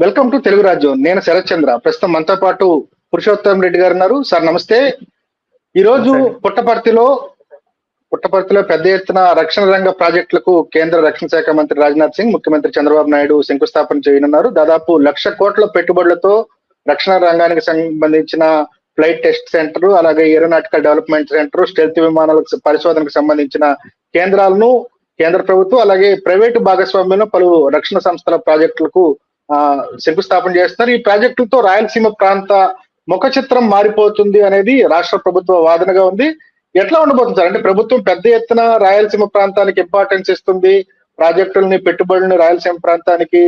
Welcome to Telugu రాజ్యం. నేను శరత్ చంద్ర. ప్రస్తుతం మనతో పాటు పురుషోత్తం రెడ్డి గారు ఉన్నారు. సార్ నమస్తే. ఈ రోజు పుట్టపర్తిలో పెద్ద ఎత్తున రక్షణ రంగ ప్రాజెక్టులకు కేంద్ర రక్షణ శాఖ మంత్రి రాజ్నాథ్ సింగ్, ముఖ్యమంత్రి చంద్రబాబు నాయుడు శంకుస్థాపన చేయనున్నారు. దాదాపు 1,00,000 కోట్ల పెట్టుబడులతో రక్షణ రంగానికి సంబంధించిన ఫ్లైట్ టెస్ట్ సెంటర్, అలాగే ఏరోనాటికల్ డెవలప్మెంట్ సెంటర్, స్టెల్త్ విమానాల పరిశోధనకు సంబంధించిన కేంద్రాలను కేంద్ర ప్రభుత్వం అలాగే ప్రైవేటు భాగస్వామ్యంలో పలు రక్షణ సంస్థల ప్రాజెక్టులకు శంకుస్థాపన చేస్తున్నారు. ఈ ప్రాజెక్టులతో రాయలసీమ ప్రాంత ముఖ చిత్రం మారిపోతుంది అనేది రాష్ట్ర ప్రభుత్వ వాదనగా ఉంది. ఎట్లా ఉండబోతుంది సార్? అంటే ప్రభుత్వం పెద్ద ఎత్తున రాయలసీమ ప్రాంతానికి ఇంపార్టెన్స్ ఇస్తుంది, ప్రాజెక్టులని పెట్టుబడులని రాయలసీమ ప్రాంతానికి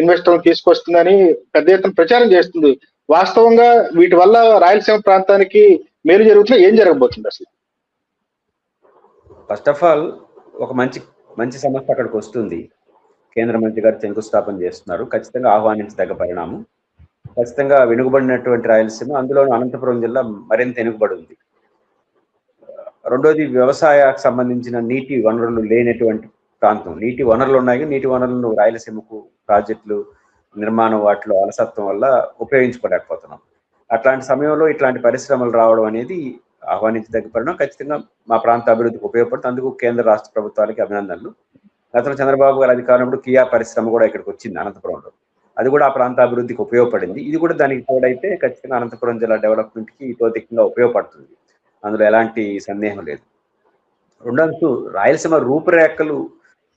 ఇన్వెస్టర్లు తీసుకొస్తుందని పెద్ద ఎత్తున ప్రచారం చేస్తుంది. వాస్తవంగా వీటి వల్ల రాయలసీమ ప్రాంతానికి మేలు జరుగుతున్నా ఏం జరగబోతుంది అసలు? ఫస్ట్ ఆఫ్ ఆల్ ఒక మంచి సంస్థ అక్కడికి వస్తుంది. కేంద్ర మంత్రి గారు శంకుస్థాపన చేస్తున్నారు. ఖచ్చితంగా ఆహ్వానించదగ్గ పరిణామం. ఖచ్చితంగా వెనుకబడినటువంటి రాయలసీమ, అందులో అనంతపురం జిల్లా మరింత వెనుకబడి ఉంది. రెండోది, వ్యవసాయానికి సంబంధించిన నీటి వనరులు లేనటువంటి ప్రాంతం. నీటి వనరులు ఉన్నాయి, నీటి వనరులను రాయలసీమకు ప్రాజెక్టులు నిర్మాణం వాటిలో అలసత్వం వల్ల ఉపయోగించుకోలేకపోతున్నాం. అట్లాంటి సమయంలో ఇట్లాంటి పరిశ్రమలు రావడం అనేది ఆహ్వానించదగ్గ పరిణామం. ఖచ్చితంగా మా ప్రాంత అభివృద్ధికి ఉపయోగపడుతుంది. అందుకు కేంద్ర రాష్ట్ర ప్రభుత్వాలకి అభినందనలు. గతంలో చంద్రబాబు గారు అధికారంలో కియా పరిశ్రమ కూడా ఇక్కడికి వచ్చింది అనంతపురంలో. అది కూడా ఆ ప్రాంత అభివృద్ధికి ఉపయోగపడింది. ఇది కూడా దానికి తోడైతే ఖచ్చితంగా అనంతపురం జిల్లా డెవలప్మెంట్కి ఇతోధికంగా ఉపయోగపడుతుంది. అందులో ఎలాంటి సందేహం లేదు. రెండో, రాయలసీమ రూపురేఖలు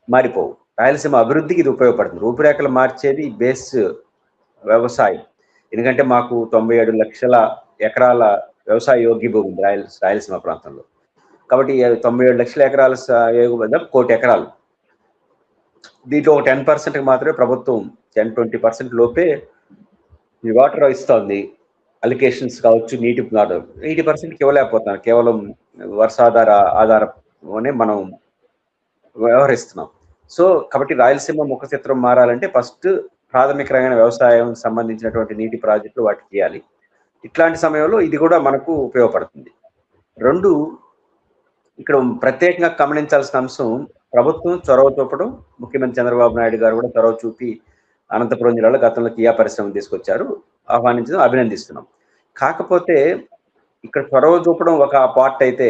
మారిపోవు. రాయలసీమ అభివృద్ధికి ఇది ఉపయోగపడుతుంది. రూపురేఖలు మార్చేది బేస్ వ్యవసాయం. ఎందుకంటే మాకు 97 లక్షల ఎకరాల వ్యవసాయ యోగ్య భూమి ఉంది రాయలసీమ ప్రాంతంలో. కాబట్టి 97 లక్షల ఎకరాల యోగ్య 1 కోటి ఎకరాలు. దీంట్లో 10% మాత్రమే ప్రభుత్వం 10-20% లోపే ఈ వాటర్ ఇస్తుంది. అలికేషన్స్ కావచ్చు, 80%కి ఇవ్వలేకపోతున్నాం. కేవలం ఆధారనే మనం వ్యవహరిస్తున్నాం. సో కాబట్టి రాయలసీమ ముఖ చిత్రం మారాలంటే ఫస్ట్ ప్రాథమికమైన వ్యవసాయం సంబంధించినటువంటి నీటి ప్రాజెక్టులు వాటికి చేయాలి. ఇట్లాంటి సమయంలో ఇది కూడా మనకు ఉపయోగపడుతుంది. రెండు, ఇక్కడ ప్రత్యేకంగా గమనించాల్సిన అంశం, ప్రభుత్వం చొరవ చూపడం. ముఖ్యమంత్రి చంద్రబాబు నాయుడు గారు కూడా చొరవ చూపి అనంతపురం జిల్లాలో గతంలో కియా పరిశ్రమ తీసుకొచ్చారు. ఆహ్వానించడం అభినందిస్తున్నాం. కాకపోతే ఇక్కడ చొరవ చూపడం ఒక పార్ట్ అయితే,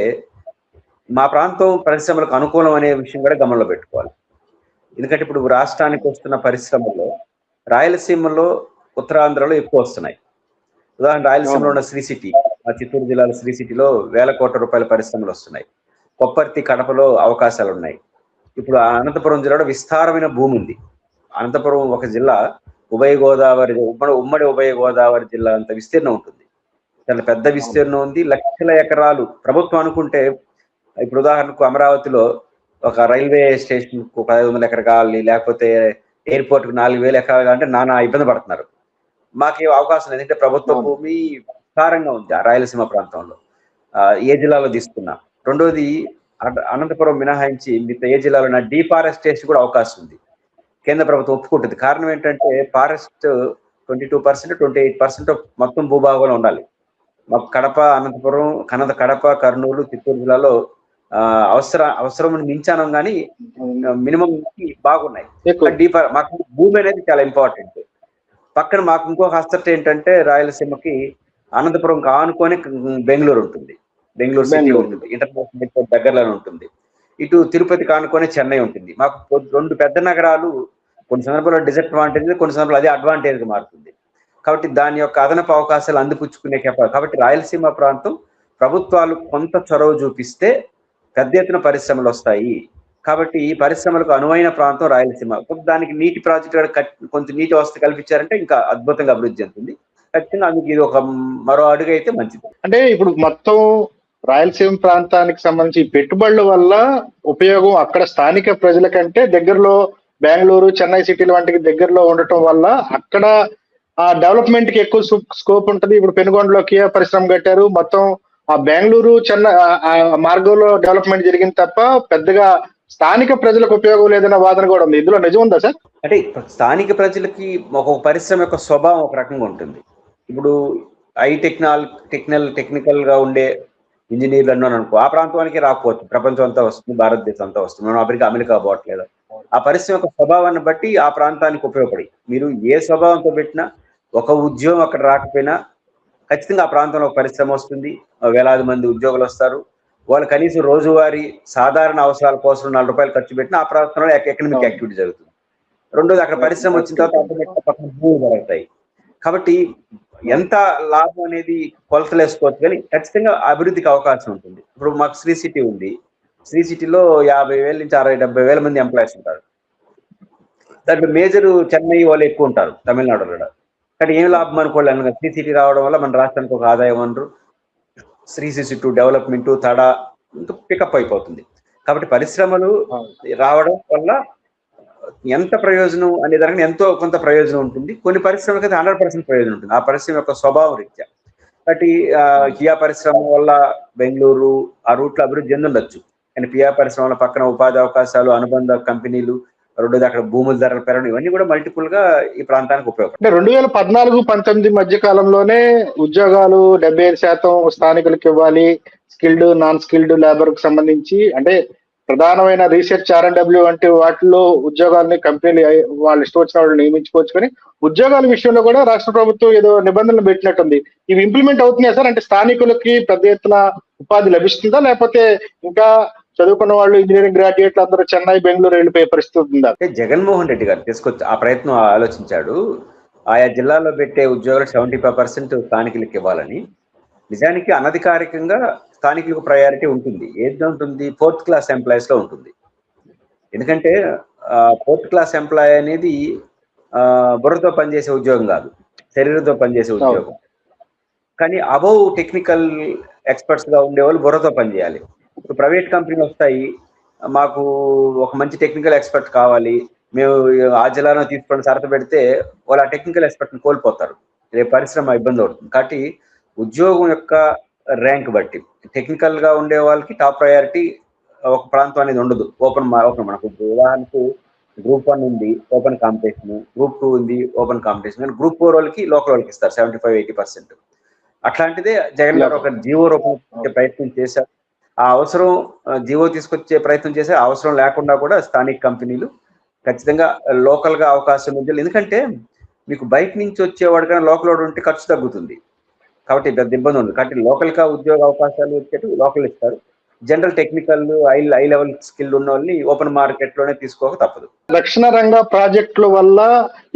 మా ప్రాంతం పరిశ్రమలకు అనుకూలం అనే విషయం కూడా గమనంలో పెట్టుకోవాలి. ఎందుకంటే ఇప్పుడు రాష్ట్రానికి వస్తున్న పరిశ్రమల్లో రాయలసీమలో, ఉత్తరాంధ్రలో ఎక్కువ వస్తున్నాయి. ఉదాహరణ, రాయలసీమలో ఉన్న శ్రీ సిటీ, ఆ చిత్తూరు జిల్లాలో శ్రీ సిటీలో వేల కోట్ల రూపాయల పరిశ్రమలు వస్తున్నాయి. కొప్పర్తి, కడపలో అవకాశాలు ఉన్నాయి. ఇప్పుడు అనంతపురం జిల్లాలో విస్తారమైన భూమి ఉంది. అనంతపురం ఒక జిల్లా ఉమ్మడి ఉభయ గోదావరి జిల్లా అంత విస్తీర్ణం ఉంటుంది. చాలా పెద్ద విస్తీర్ణం ఉంది. లక్షల ఎకరాలు ప్రభుత్వం అనుకుంటే, ఇప్పుడు ఉదాహరణకు అమరావతిలో ఒక రైల్వే స్టేషన్ కు 1,500 ఎకరాలు కావాలి, లేకపోతే ఎయిర్పోర్ట్ కు 4,000 ఎకరాలు అంటే నానా ఇబ్బంది పడుతున్నారు. మాకు అవకాశం లేదు. ఎందుకంటే ప్రభుత్వ భూమి విస్తారంగా ఉంది ఆ రాయలసీమ ప్రాంతంలో. ఏ జిల్లాలో తీసుకున్నా. రెండోది, అనంతపురం మినహాయించి మిగతా ఏ జిల్లాలో డీఫారెస్టేషన్ కూడా అవకాశం ఉంది. కేంద్ర ప్రభుత్వం ఒప్పుకుంటుంది. కారణం ఏంటంటే ఫారెస్ట్ 22%, 28% మొత్తం భూభాగంలో ఉండాలి. మాకు కడప, కర్నూలు, చిత్తూరు జిల్లాలో అవసరం మించానం, కానీ మినిమం బాగున్నాయి. మాకు భూమి అనేది చాలా ఇంపార్టెంట్. పక్కన మాకు ఇంకొక అసెట్ ఏంటంటే, రాయలసీమకి అనంతపురం ఆనుకొని బెంగళూరు ఉంటుంది. బెంగళూరు సిటీ ఉంటుంది, ఇంటర్నేషనల్ ఎయిర్పోర్ట్ దగ్గరలోనే ఉంటుంది. ఇటు తిరుపతి కానుకొని చెన్నై ఉంటుంది. మాకు 2 పెద్ద నగరాలు కొన్ని సందర్భాల్లో డిసడ్వాంటేజ్, కొన్ని సందర్భాలు అదే అడ్వాంటేజ్గా మారుతుంది. కాబట్టి దాని యొక్క అదనపు అవకాశాలు అందిపుచ్చుకునే కాబట్టి రాయలసీమ ప్రాంతం ప్రభుత్వాలు కొంత చొరవ చూపిస్తే పెద్ద ఎత్తున పరిశ్రమలు వస్తాయి. కాబట్టి ఈ పరిశ్రమలకు అనువైన ప్రాంతం రాయలసీమ. దానికి నీటి ప్రాజెక్టు కొంత నీటి వసతి కల్పించారంటే ఇంకా అద్భుతంగా అభివృద్ధి చెందుతుంది. ఖచ్చితంగా అందుకు ఇది ఒక మరో అడుగు అయితే మంచిది. అంటే ఇప్పుడు మొత్తం రాయలసీమ ప్రాంతానికి సంబంధించి పెట్టుబడుల వల్ల ఉపయోగం అక్కడ స్థానిక ప్రజల కంటే దగ్గరలో బెంగళూరు, చెన్నై సిటీల వంటికి దగ్గరలో ఉండటం వల్ల అక్కడ ఆ డెవలప్మెంట్ కి ఎక్కువ స్కోప్ ఉంటుంది. ఇప్పుడు పెనుగొండలో కియా పరిశ్రమ కట్టారు. మొత్తం ఆ బెంగళూరు, చెన్నై మార్గంలో డెవలప్మెంట్ జరిగింది తప్ప పెద్దగా స్థానిక ప్రజలకు ఉపయోగం లేదన్న వాదన కూడా ఉంది. ఇందులో నిజం ఉందా సార్? అంటే స్థానిక ప్రజలకి ఒక పరిశ్రమ యొక్క స్వభావం ఒక రకంగా ఉంటుంది. ఇప్పుడు టెక్నికల్ గా ఉండే ఇంజనీర్లు అన్నాను అనుకో, ఆ ప్రాంతానికి రాకపోవచ్చు. ప్రపంచం అంతా వస్తుంది, భారతదేశం అంతా వస్తుంది. మనం అమెరికా పోవట్లేదు. ఆ పరిశ్రమ యొక్క స్వభావాన్ని బట్టి ఆ ప్రాంతానికి ఉపయోగపడి, మీరు ఏ స్వభావంతో పెట్టినా ఒక ఉద్యోగం అక్కడ రాకపోయినా ఖచ్చితంగా ఆ ప్రాంతంలో ఒక పరిశ్రమ వస్తుంది, వేలాది మంది ఉద్యోగులు వస్తారు. వాళ్ళు కనీసం రోజువారీ సాధారణ అవసరాల కోసం ₹4 ఖర్చు పెట్టినా ఆ ప్రాంతంలో ఎకనామిక్ యాక్టివిటీ జరుగుతుంది. రెండోది, అక్కడ పరిశ్రమ వచ్చిన తర్వాత ఆటోమేటిక్గా పక్కన భూములు జరుగుతాయి. కాబట్టి ఎంత లాభం అనేది కొలతలు వేసుకోవచ్చు, కానీ ఖచ్చితంగా అభివృద్ధికి అవకాశం ఉంటుంది. ఇప్పుడు మాకు శ్రీ సిటీ ఉంది. శ్రీ సిటీలో 50,000 నుంచి 60,000-70,000 మంది ఎంప్లాయీస్ ఉంటారు. దాంట్లో మేజర్ చెన్నై వాళ్ళు ఎక్కువ ఉంటారు, తమిళనాడు కూడా. కానీ ఏం లాభం అనుకోలేదు, శ్రీ సిటీ రావడం వల్ల మన రాష్ట్రానికి ఒక ఆదాయం వనరు, శ్రీ సిటీ టు డెవలప్మెంట్ తడా పికప్ అయిపోతుంది. కాబట్టి పరిశ్రమలు రావడం వల్ల ఎంత ప్రయోజనం అనే దానికి ఎంతో కొంత ప్రయోజనం ఉంటుంది. కొన్ని పరిశ్రమలకు అయితే 100% ప్రయోజనం ఉంటుంది, ఆ పరిశ్రమ యొక్క స్వభావం రీత్యా. కాబట్టి కియా పరిశ్రమ వల్ల బెంగళూరు ఆ రూట్లో అభివృద్ధి చెందుండొచ్చు, కానీ కియా పరిశ్రమల పక్కన ఉపాధి అవకాశాలు, అనుబంధ కంపెనీలు, రెండోది అక్కడ భూముల ధరలు పెరగడం, ఇవన్నీ కూడా మల్టిపుల్ గా ఈ ప్రాంతానికి ఉపయోగపడతాయి. 2014-19 మధ్య కాలంలోనే ఉద్యోగాలు 75% స్థానికులకు ఇవ్వాలి, స్కిల్డ్ నాన్ స్కిల్డ్ లేబర్ కు సంబంధించి, అంటే ప్రధానమైన రీసెర్చ్ R&W వంటి వాటిలో ఉద్యోగాలని కంపెనీలు వాళ్ళు ఇష్టం వచ్చిన వాళ్ళు నియమించుకోవచ్చు, కానీ ఉద్యోగాల విషయంలో కూడా రాష్ట్ర ప్రభుత్వం ఏదో నిబంధనలు పెట్టినట్టుంది. ఇవి ఇంప్లిమెంట్ అవుతున్నాయా సార్? అంటే స్థానికులకి పెద్ద ఎత్తున ఉపాధి లభిస్తుందా, లేకపోతే ఇంకా చదువుకున్న వాళ్ళు ఇంజనీరింగ్ గ్రాడ్యుయేట్లు అందరూ చెన్నై, బెంగళూరు వెళ్ళిపోయే పరిస్థితి ఉందా? జగన్మోహన్ రెడ్డి గారు తీసుకొచ్చి ఆ ప్రయత్నం ఆలోచించాడు. ఆయా జిల్లాల్లో పెట్టే ఉద్యోగాలు 75% స్థానికులకు ఇవ్వాలని. నిజానికి అనధికారికంగా స్థానికులకు ప్రయారిటీ ఉంటుంది. ఏది ఉంటుంది? 4th క్లాస్ ఎంప్లాయీస్ లో ఉంటుంది. ఎందుకంటే 4th క్లాస్ ఎంప్లాయీ అనేది బుర్రతో పనిచేసే ఉద్యోగం కాదు, శరీరంతో పనిచేసే ఉద్యోగం. కానీ అబౌవ్ టెక్నికల్ ఎక్స్పర్ట్స్ గా ఉండేవాళ్ళు బుర్రతో పనిచేయాలి. ఇప్పుడు ప్రైవేట్ కంపెనీలు వస్తాయి, మాకు ఒక మంచి టెక్నికల్ ఎక్స్పర్ట్ కావాలి, మేము ఆ జిల్లాలో తీసుకొని సరత పెడితే వాళ్ళు ఆ టెక్నికల్ ఎక్స్పర్ట్ని కోల్పోతారు, రేపు పరిశ్రమ ఇబ్బంది అవుతుంది. కాబట్టి ఉద్యోగం యొక్క ర్యాంక్ బట్టి టెక్నికల్ గా ఉండే వాళ్ళకి టాప్ ప్రయారిటీ ఒక ప్రాంతం అనేది ఉండదు. ఓపెన్ మనకు ఉదాహరణకు గ్రూప్ 1 ఉంది, ఓపెన్ కాంపిటీషన్, గ్రూప్ 2 ఉంది, ఓపెన్ కాంపిటీషన్, కానీ గ్రూప్ 4 వాళ్ళకి లోకల్ వాళ్ళకి ఇస్తారు 75-80%. అట్లాంటిదే జగన్ గారు ఒక జీవో రూపం ప్రయత్నం చేశారు. ఆ అవసరం జీవో తీసుకొచ్చే ప్రయత్నం చేసే అవసరం లేకుండా కూడా స్థానిక కంపెనీలు ఖచ్చితంగా లోకల్ గా అవకాశం ఉంది. ఎందుకంటే మీకు బయట నుంచి వచ్చేవాడు కానీ లోకల్ వాడు ఉంటే ఖర్చు తగ్గుతుంది, కాబట్టి పెద్ద ఇబ్బంది ఉంది. కాబట్టి లోకల్ గా ఉద్యోగ అవకాశాలు వచ్చేట్టు లోకల్ ఇస్తారు. General technical high level skill ఉన్న వాళ్ళని ఓపెన్ మార్కెట్ లోనే తీసుకోక తప్పదు. రక్షణ రంగ ప్రాజెక్టుల వల్ల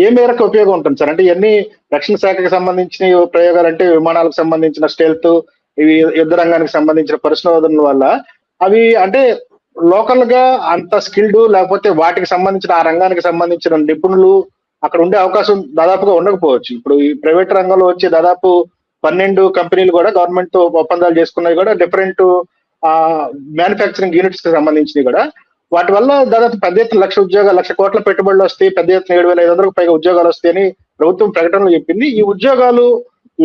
ఏ మేరకు ఉపయోగం ఉంటుంది సార్? అంటే ఇవన్నీ రక్షణ శాఖకు సంబంధించిన ప్రయోగాలు, అంటే విమానాలకు సంబంధించిన స్టెల్త్, ఇవి యుద్ధ రంగానికి సంబంధించిన పరిశోధనల వల్ల అవి అంటే లోకల్ గా అంత స్కిల్డ్, లేకపోతే వాటికి సంబంధించిన ఆ రంగానికి సంబంధించిన నిపుణులు అక్కడ ఉండే అవకాశం దాదాపుగా ఉండకపోవచ్చు. ఇప్పుడు ఈ ప్రైవేట్ రంగంలో వచ్చే దాదాపు 12 కంపెనీలు కూడా గవర్నమెంట్ తో ఒప్పందాలు చేసుకున్నవి కూడా డిఫరెంట్ మ్యానుఫ్యాక్చరింగ్ యూనిట్స్ కి సంబంధించినవి కూడా. వాటి వల్ల దాదాపు పెద్ద ఎత్తున 1,00,000 ఉద్యోగాలు, 1,00,000 కోట్ల పెట్టుబడులు వస్తాయి, పెద్ద ఎత్తున 7,500కు పైగా ఉద్యోగాలు వస్తాయని ప్రభుత్వం ప్రకటనలో చెప్పింది. ఈ ఉద్యోగాలు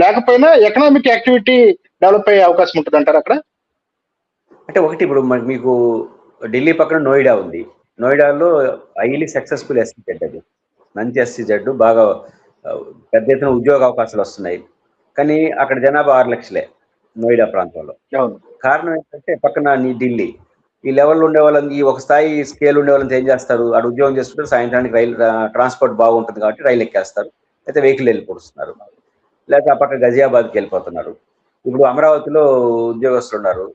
లేకపోయినా ఎకనామిక్ యాక్టివిటీ డెవలప్ అయ్యే అవకాశం ఉంటుంది అంటారు అక్కడ? అంటే ఒకటి, ఇప్పుడు మీకు ఢిల్లీ పక్కన నోయిడా ఉంది. నోయిడాలో హైలీ సక్సెస్ఫుల్ SEZ, అది మంచి SEZ, బాగా పెద్ద ఎత్తున ఉద్యోగ అవకాశాలు వస్తున్నాయి. కానీ అక్కడ జనాభా 6 లక్షలే నోయిడా ప్రాంతంలో. కారణం ఏంటంటే పక్కన ఢిల్లీ. ఈ లెవెల్లో ఉండే వాళ్ళని, ఒక స్థాయి స్కేల్ ఉండే వాళ్ళని ఏం చేస్తారు, అక్కడ ఉద్యోగం చేసుకుంటే సాయంత్రానికి రైలు ట్రాన్స్పోర్ట్ బాగుంటుంది కాబట్టి రైలు ఎక్కేస్తారు, అయితే వెహికల్ వెళ్ళిపోతున్నారు, లేకపోతే ఆ పక్క గజియాబాద్కి వెళ్ళిపోతున్నారు. ఇప్పుడు అమరావతిలో ఉద్యోగస్తులు ఉన్నారు,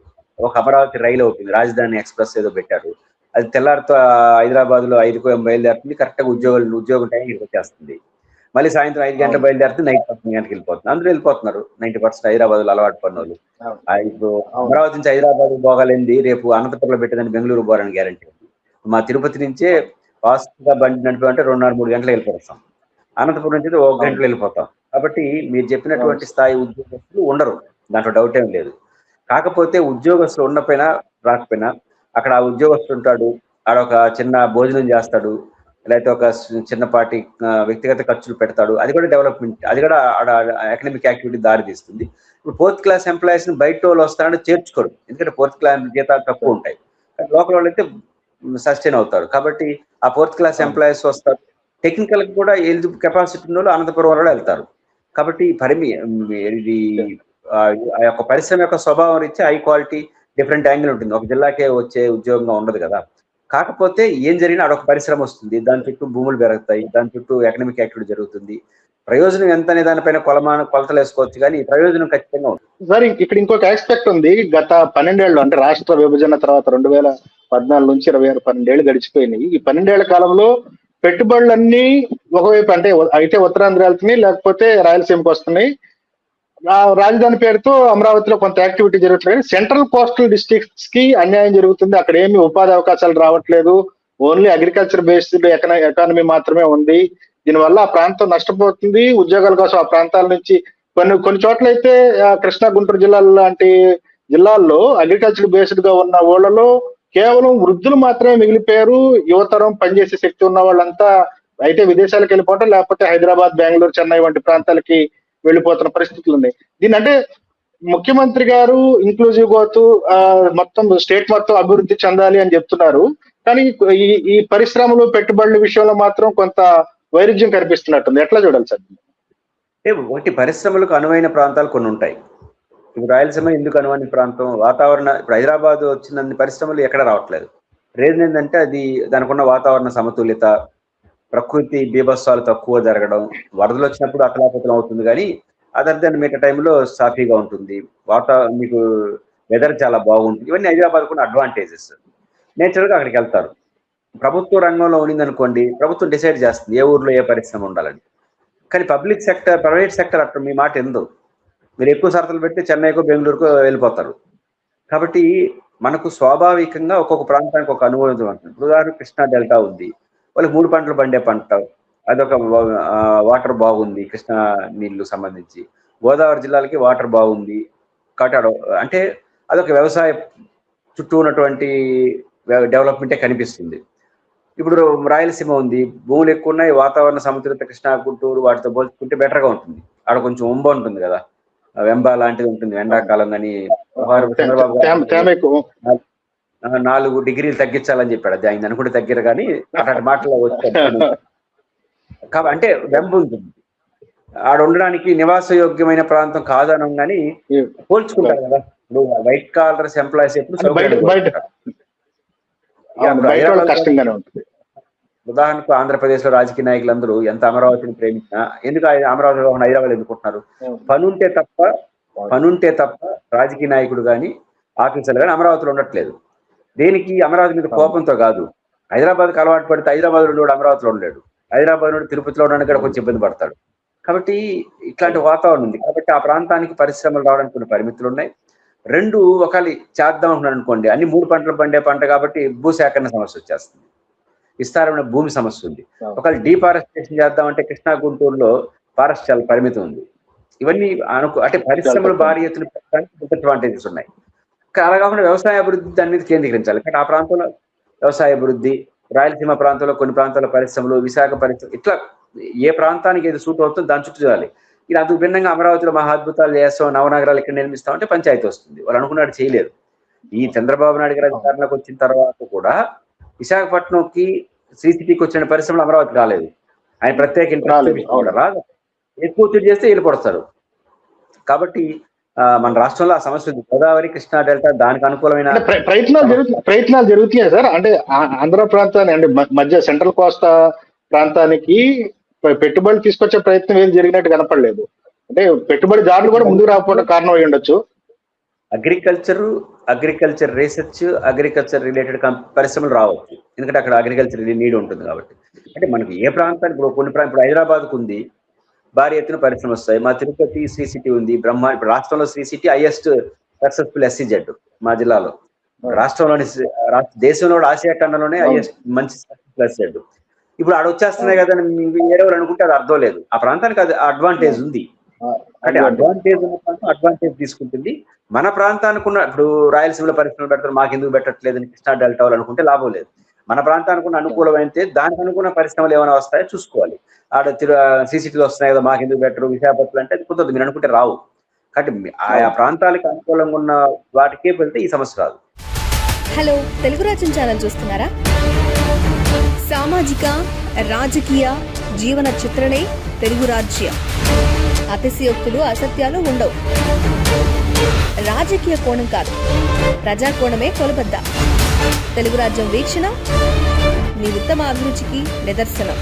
ఒక అమరావతి రైలు అవుతుంది, రాజధాని ఎక్స్ప్రెస్ ఏదో పెట్టారు, అది తెల్లారితో హైదరాబాద్ లో 5కు బయలుదేరుతుంది, కరెక్ట్గా ఉద్యోగం టైం వచ్చేస్తుంది. మళ్ళీ సాయంత్రం 5 గంటలకు బయలుదేరితే నైట్ 10 గంటలకు వెళ్ళిపోతుంది. అందరూ వెళ్ళిపోతున్నారు 90% హైదరాబాద్ లో అలవాటు పడిన వాళ్ళు. ఇప్పుడు అమరావతి నుంచి హైదరాబాద్ పోగలింది, రేపు అనంతపురంలో పెట్టేదని బెంగళూరు పోరని గ్యారంటీ ఉంది. మా తిరుపతి నుంచే ఫాస్ట్గా బండి నడిపి 2.5-3 గంటలు వెళ్ళిపోతాం, అనంతపురం నుంచి 1 గంటలో వెళ్ళిపోతాం. కాబట్టి మీరు చెప్పినటువంటి స్థాయి ఉద్యోగస్తులు ఉండరు, దాంట్లో డౌట్ ఏం లేదు. కాకపోతే ఉద్యోగస్తులు ఉన్నపోయినా రాకపోయినా అక్కడ ఆ ఉద్యోగస్తులు ఉంటాడు, ఆడ ఒక చిన్న భోజనం చేస్తాడు, లేకపోతే ఒక చిన్నపాటి వ్యక్తిగత ఖర్చులు పెడతాడు, అది కూడా డెవలప్మెంట్, అది కూడా ఎకనామిక్ యాక్టివిటీ దారి తీస్తుంది. ఇప్పుడు 4th క్లాస్ ఎంప్లాయీస్ ని బయట వాళ్ళు వస్తారంటే చేర్చుకోరు, ఎందుకంటే 4th క్లాస్ జీతాలు తక్కువ ఉంటాయి, లోకల్ వాళ్ళు అయితే సస్టైన్ అవుతారు. కాబట్టి ఆ 4th క్లాస్ ఎంప్లాయీస్ వస్తారు, టెక్నికల్ కూడా ఎలిజిబుల్ కెపాసిటీ ఉన్న వాళ్ళు అనంతపురం వాళ్ళు వెళ్తారు. కాబట్టి ఇది ఆ యొక్క పరిశ్రమ యొక్క స్వభావం రీత్యా హై క్వాలిటీ డిఫరెంట్ యాంగిల్ ఉంటుంది, ఒక జిల్లాకే వచ్చే ఉద్యోగంగా ఉండదు కదా. కాకపోతే ఏం జరిగినా అడొక పరిశ్రమ వస్తుంది, దాని చుట్టూ భూములు పెరుగుతాయి, దాని చుట్టూ ఎకనామిక్ యాక్టివిటీ జరుగుతుంది. ప్రయోజనం ఎంత అనే దానిపైన కొలతలు వేసుకోవచ్చు, కానీ ప్రయోజనం ఖచ్చితంగా ఉంటుంది. సార్ ఇక్కడ ఇంకొక ఆస్పెక్ట్ ఉంది. గత 12 ఏళ్ళు అంటే రాష్ట్ర విభజన తర్వాత 2014 నుంచి 26 12 ఏళ్ళు గడిచిపోయినాయి. ఈ 12 ఏళ్ల కాలంలో పెట్టుబడులన్నీ ఒకవైపు అంటే అయితే ఉత్తరాంధ్ర వెళ్తున్నాయి, లేకపోతే రాయలసీమకు వస్తున్నాయి. రాజధాని పేరుతో అమరావతిలో కొంత యాక్టివిటీ జరుగుతుంది. సెంట్రల్ కోస్టల్ డిస్ట్రిక్ట్స్ కి అన్యాయం జరుగుతుంది. అక్కడ ఏమి ఉపాధి అవకాశాలు రావట్లేదు. ఓన్లీ అగ్రికల్చర్ బేస్డ్ ఎకానమీ మాత్రమే ఉంది. దీనివల్ల ఆ ప్రాంతం నష్టపోతుంది. ఉద్యోగాల కోసం ఆ ప్రాంతాల నుంచి కొన్ని చోట్ల అయితే కృష్ణా గుంటూరు జిల్లాల లాంటి జిల్లాల్లో అగ్రికల్చర్ బేస్డ్ గా ఉన్న ఊళ్ళలో కేవలం వృద్ధులు మాత్రమే మిగిలిపోయారు. యువతరం పనిచేసే శక్తి ఉన్న వాళ్ళంతా అయితే విదేశాలకు వెళ్ళిపోవటం, లేకపోతే హైదరాబాద్, బెంగళూరు, చెన్నై వంటి ప్రాంతాలకి వెళ్ళిపోతున్న పరిస్థితులు ఉన్నాయి. దీని అంటే ముఖ్యమంత్రి గారు ఇంక్లూజివ్ గ్రోత్ మొత్తం స్టేట్ మొత్తం అభివృద్ధి చెందాలి అని చెప్తున్నారు. కానీ ఈ పరిశ్రమలు పెట్టుబడుల విషయంలో మాత్రం కొంత వైరుధ్యం కనిపిస్తున్నట్టుంది. ఎట్లా చూడాలి సార్? ఒకటి, పరిశ్రమలకు అనువైన ప్రాంతాలు కొన్ని ఉంటాయి. ఇప్పుడు రాయలసీమ ఎందుకు అనువైన ప్రాంతం? వాతావరణ, ఇప్పుడు హైదరాబాద్ వచ్చిన పరిశ్రమలు ఎక్కడ రావట్లేదు. రీజన్ ఏంటంటే అది దానికి ఉన్న వాతావరణ సమతుల్యత, ప్రకృతి బీభత్సాలు తక్కువ జరగడం, వరదలు వచ్చినప్పుడు అతలాకుతలం అవుతుంది, కానీ అదర్ దెన్ మిగతా టైంలో సాఫీగా ఉంటుంది, మీకు వెదర్ చాలా బాగుంటుంది. ఇవన్నీ హైదరాబాద్ కూడా అడ్వాంటేజెస్. నేచురల్గా అక్కడికి వెళ్తారు. ప్రభుత్వ రంగంలో ఉన్నదనుకోండి, ప్రభుత్వం డిసైడ్ చేస్తుంది ఏ ఊర్లో ఏ పరిశ్రమ ఉండాలని. కానీ పబ్లిక్ సెక్టర్, ప్రైవేట్ సెక్టర్ అట్లా మీ మాట ఎందు మీరు ఎక్కువ షరతులు పెట్టి చెన్నైకో బెంగళూరుకో వెళ్ళిపోతారు. కాబట్టి మనకు స్వాభావికంగా ఒక్కొక్క ప్రాంతానికి ఒక అనుభవం ఉంటుంది. ఉదాహరణ కృష్ణా డెల్టా ఉంది, వాళ్ళకి 3 పంటలు పండే పంట, అదొక వాటర్ బాగుంది కృష్ణా నీళ్లు సంబంధించి. గోదావరి జిల్లాలకి వాటర్ బాగుంది కాబట్టి అంటే అదొక వ్యవసాయ చుట్టూ ఉన్నటువంటి డెవలప్మెంటే కనిపిస్తుంది. ఇప్పుడు రాయలసీమ ఉంది, భూములు ఎక్కువ ఉన్నాయి, వాతావరణ సమతుల్యత కృష్ణా గుంటూరు వాటితో పోల్చుకుంటే బెటర్గా ఉంటుంది. ఆడ కొంచెం ఉంబ ఉంటుంది కదా, వెంబ లాంటిది ఉంటుంది ఎండాకాలం. కానీ చంద్రబాబు 4 డిగ్రీలు తగ్గించాలని చెప్పాడు. అది ఆయన అనుకుంటే తగ్గిరు, కానీ అట్లాంటి మాటలు వచ్చాడు. కాబట్టి అంటే వెంబ ఉంటుంది, ఆడ ఉండడానికి నివాసయోగ్యమైన ప్రాంతం కాదనం, కానీ పోల్చుకుంటారు కదా. ఇప్పుడు వైట్ కాలర్స్ ఎంప్లాయీస్ ఎప్పుడు కష్టంగానే ఉంటుంది. ఉదాహరణకు ఆంధ్రప్రదేశ్ లో రాజకీయ నాయకులందరూ ఎంత అమరావతిని ప్రేమించినా ఎందుకు అమరావతిలో హైదరాబాద్ ఎందుకుంటున్నారు? పనుంటే తప్ప రాజకీయ నాయకుడు కానీ ఆఫీసర్లు కానీ అమరావతిలో ఉండట్లేదు. దేనికి? అమరావతి మీద కోపంతో కాదు. హైదరాబాద్కి అలవాటు పడితే హైదరాబాద్ నుండి అమరావతిలో ఉండలేడు, హైదరాబాద్ నుండి తిరుపతిలో ఉండడానికి కూడా కొంచెం ఇబ్బంది పడతాడు. కాబట్టి ఇట్లాంటి వాతావరణం ఉంది. కాబట్టి ఆ ప్రాంతానికి పరిశ్రమలు రావడానికి కొన్ని పరిమితులు ఉన్నాయి. 2, ఒకవేళ చేద్దాం అనుకున్నాను అనుకోండి, అన్ని 3 పంటలు పండే పంట కాబట్టి భూసేకరణ సమస్య వచ్చేస్తుంది, విస్తారమైన భూమి సమస్య ఉంది. ఒకవేళ డీఫారెస్టేషన్ చేద్దామంటే కృష్ణా గుంటూరులో ఫారెస్ట్ చాలా పరిమితం ఉంది. ఇవన్నీ అంటే పరిశ్రమలు భారీ ఎత్తున పెట్టడానికి అడ్వాంటేజెస్ ఉన్నాయి. అలా కాకుండా వ్యవసాయ అభివృద్ధి దాని మీద కేంద్రీకరించాలి. కానీ ఆ ప్రాంతంలో వ్యవసాయ అభివృద్ధి, రాయలసీమ ప్రాంతంలో కొన్ని ప్రాంతాల పరిశ్రమలు, విశాఖ పరిశ్రమ, ఇట్లా ఏ ప్రాంతానికి ఏది సూట్ అవుతుందో దాని చుట్టూ చేయాలి. ఇలా అందుకు భిన్నంగా అమరావతిలో మహా అద్భుతాలు చేస్తాం, నవనగరాలు ఇక్కడ నిర్మిస్తామంటే పంచాయతీ వస్తుంది. వాళ్ళు అనుకున్నాడు చేయలేరు. ఈ చంద్రబాబు నాయుడు గారి అధికారంలోకి వచ్చిన తర్వాత కూడా విశాఖపట్నంకి, శ్రీ సిటీకి వచ్చిన పరిశ్రమలు అమరావతి రాలేదు. ఆయన ప్రత్యేక ఇంట్రెస్ట్ రాదు, ఎక్కువ ఒత్తిడి చేస్తే వెళ్ళిపోతారు. కాబట్టి మన రాష్ట్రంలో ఆ సమస్య ఉంది. గోదావరి, కృష్ణా డెల్టా దానికి అనుకూలమైన ప్రయత్నాలు జరుగుతున్నాయి సార్. అంటే ఆంధ్ర ప్రాంతాన్ని అంటే మధ్య సెంట్రల్ కోస్తా ప్రాంతానికి పెట్టుబడులు తీసుకొచ్చే ప్రయత్నం ఏది జరిగినట్టు కనపడలేదు. అంటే పెట్టుబడిదారులు కూడా ముందుకు రాకపోవడం కారణం అయి ఉండొచ్చు. అగ్రికల్చర్ రీసెర్చ్, అగ్రికల్చర్ రిలేటెడ్ పరిశ్రమలు రావచ్చు, ఎందుకంటే అక్కడ అగ్రికల్చర్ నీడ్ ఉంటుంది కాబట్టి. అంటే మనకి ఏ ప్రాంతానికి ఇప్పుడు హైదరాబాద్కు ఉంది, భారీ ఎత్తున పరిశ్రమ వస్తాయి. మా తిరుపతి శ్రీ సిటీ ఉంది, ఇప్పుడు రాష్ట్రంలో Sri City highest successful SEZ మా జిల్లాలో. రాష్ట్రంలోని దేశంలో ఆసియా ఖండంలోనే హైయెస్ట్ మంచి సక్సెస్ఫుల్ SEZ. ఇప్పుడు ఆడ వచ్చేస్తున్నాయి కదా ఏడవరు అనుకుంటే అది అర్థం లేదు. ఆ ప్రాంతానికి అది అడ్వాంటేజ్ ఉంది. అంటే అడ్వాంటేజ్ ఉన్న ప్రాంతం అడ్వాంటేజ్ తీసుకుంటుంది. మన ప్రాంతానికి ఉన్న ఇప్పుడు రాయలసీమలో పరిశ్రమలు పెడతారు, మాకు ఎందుకు పెట్టట్లేదని కృష్ణా డెల్టా అనుకుంటే లాభం లేదు. మన ప్రాంతానికి ఉన్న అనుకూలమైతే దానికి అనుకున్న పరిశ్రమలు ఏమైనా వస్తాయో చూసుకోవాలి. ఆడ CCTలో వస్తున్నాయి కదా, మాకు ఎందుకు పెట్టరు విశాఖపట్నం అంటే అది కుదరదు, మీరు అనుకుంటే రావు. కాబట్టి ఆయా ప్రాంతాలకు అనుకూలంగా ఉన్న వాటికే వెళ్తే ఈ సమస్య రాదు. హలో, తెలుగు రాజ్యం ఛానల్ చూస్తున్నారా? సామాజిక, రాజకీయ, జీవన చిత్రణే తెలుగు రాజ్యం. అతిశయోక్తులు, అసత్యాలు ఉండవు. రాజకీయ కోణం కాదు, ప్రజా కోణమే కొలబద్ద. తెలుగు రాజ్యం వీక్షణ మీ ఉత్తమ అభిరుచికి నిదర్శనం.